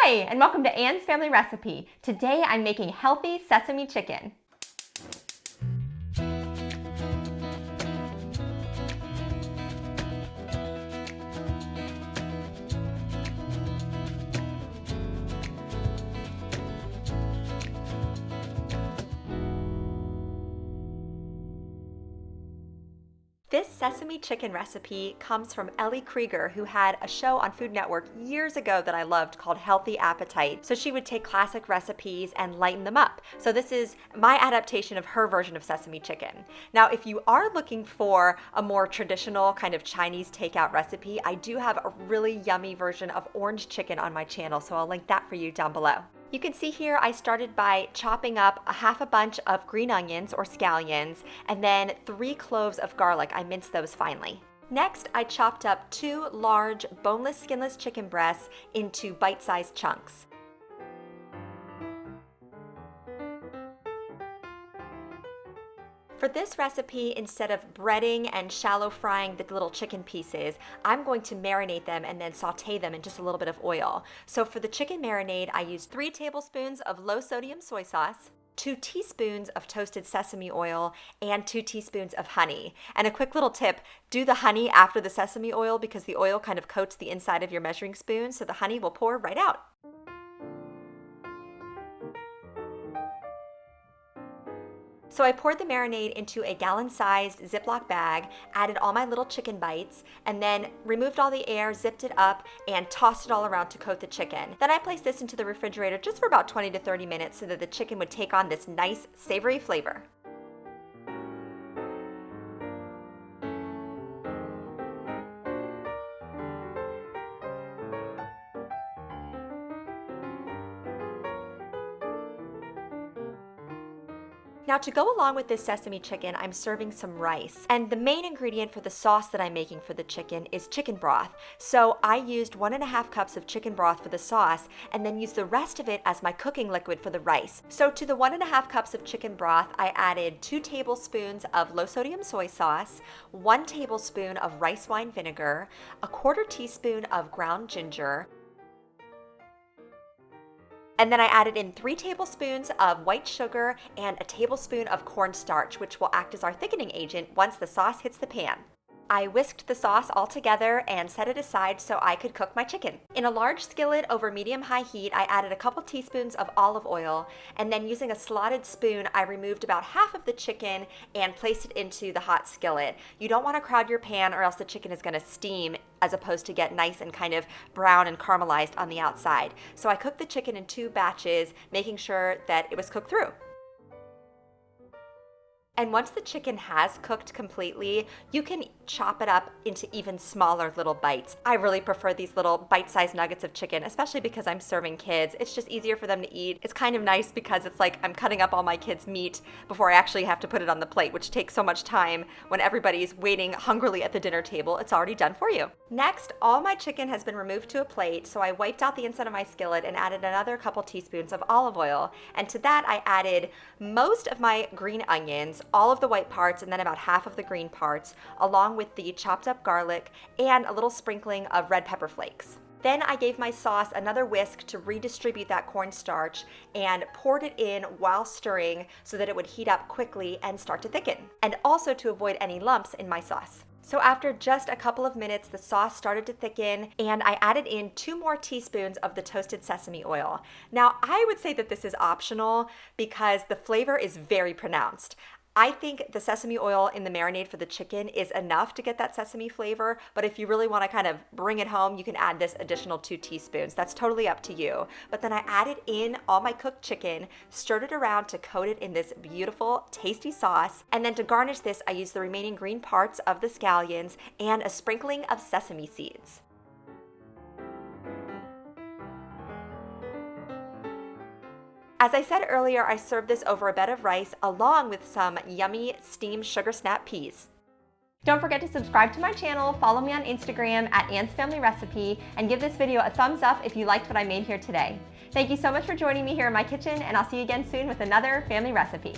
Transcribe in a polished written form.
Hi, and welcome to Anne's Family Recipe. Today I'm making healthy sesame chicken. This sesame chicken recipe comes from Ellie Krieger, who had a show on Food Network years ago that I loved called Healthy Appetite. So she would take classic recipes and lighten them up. So this is my adaptation of her version of sesame chicken. Now, if you are looking for a more traditional kind of Chinese takeout recipe, I do have a really yummy version of orange chicken on my channel, so I'll link that for you down below. You can see here I started by chopping up half a bunch of green onions or scallions and then 3 cloves of garlic. I minced those finely. Next, I chopped up 2 large boneless, skinless chicken breasts into bite-sized chunks. For this recipe, instead of breading and shallow frying the little chicken pieces, I'm going to marinate them and then sauté them in just a little bit of oil. So for the chicken marinade, I used 3 tablespoons of low sodium soy sauce, 2 teaspoons of toasted sesame oil, and 2 teaspoons of honey. And a quick little tip, do the honey after the sesame oil because the oil kind of coats the inside of your measuring spoon, so the honey will pour right out. So I poured the marinade into a gallon-sized Ziplock bag, added all my little chicken bites, and then removed all the air, zipped it up, and tossed it all around to coat the chicken. Then I placed this into the refrigerator just for about 20 to 30 minutes so that the chicken would take on this nice, savory flavor. Now to go along with this sesame chicken, I'm serving some rice. And the main ingredient for the sauce that I'm making for the chicken is chicken broth. So I used 1.5 cups of chicken broth for the sauce and then used the rest of it as my cooking liquid for the rice. So to the 1.5 cups of chicken broth, I added 2 tablespoons of low sodium soy sauce, 1 tablespoon of rice wine vinegar, 1/4 teaspoon of ground ginger, and then I added in 3 tablespoons of white sugar and a tablespoon of cornstarch, which will act as our thickening agent once the sauce hits the pan. I whisked the sauce all together and set it aside so I could cook my chicken. In a large skillet over medium-high heat, I added a couple teaspoons of olive oil, and then using a slotted spoon, I removed about half of the chicken and placed it into the hot skillet. You don't want to crowd your pan or else the chicken is going to steam as opposed to get nice and kind of brown and caramelized on the outside. So I cooked the chicken in 2 batches, making sure that it was cooked through. And once the chicken has cooked completely, you can chop it up into even smaller little bites. I really prefer these little bite-sized nuggets of chicken, especially because I'm serving kids. It's just easier for them to eat. It's kind of nice because it's like I'm cutting up all my kids' meat before I actually have to put it on the plate, which takes so much time when everybody's waiting hungrily at the dinner table. It's already done for you. Next, all my chicken has been removed to a plate, so I wiped out the inside of my skillet and added another couple teaspoons of olive oil. And to that, I added most of my green onions, all of the white parts and then about half of the green parts, along with the chopped up garlic and a little sprinkling of red pepper flakes. Then I gave my sauce another whisk to redistribute that cornstarch and poured it in while stirring so that it would heat up quickly and start to thicken, and also to avoid any lumps in my sauce. So after just a couple of minutes, the sauce started to thicken, and I added in 2 more teaspoons of the toasted sesame oil. Now, I would say that this is optional because the flavor is very pronounced. I think the sesame oil in the marinade for the chicken is enough to get that sesame flavor, but if you really want to kind of bring it home, you can add this additional 2 teaspoons. That's totally up to you. But then I added in all my cooked chicken, stirred it around to coat it in this beautiful, tasty sauce, and then to garnish this, I used the remaining green parts of the scallions and a sprinkling of sesame seeds. As I said earlier, I served this over a bed of rice along with some yummy steamed sugar snap peas. Don't forget to subscribe to my channel, follow me on Instagram at Anne's Family Recipe, and give this video a thumbs up if you liked what I made here today. Thank you so much for joining me here in my kitchen, and I'll see you again soon with another family recipe.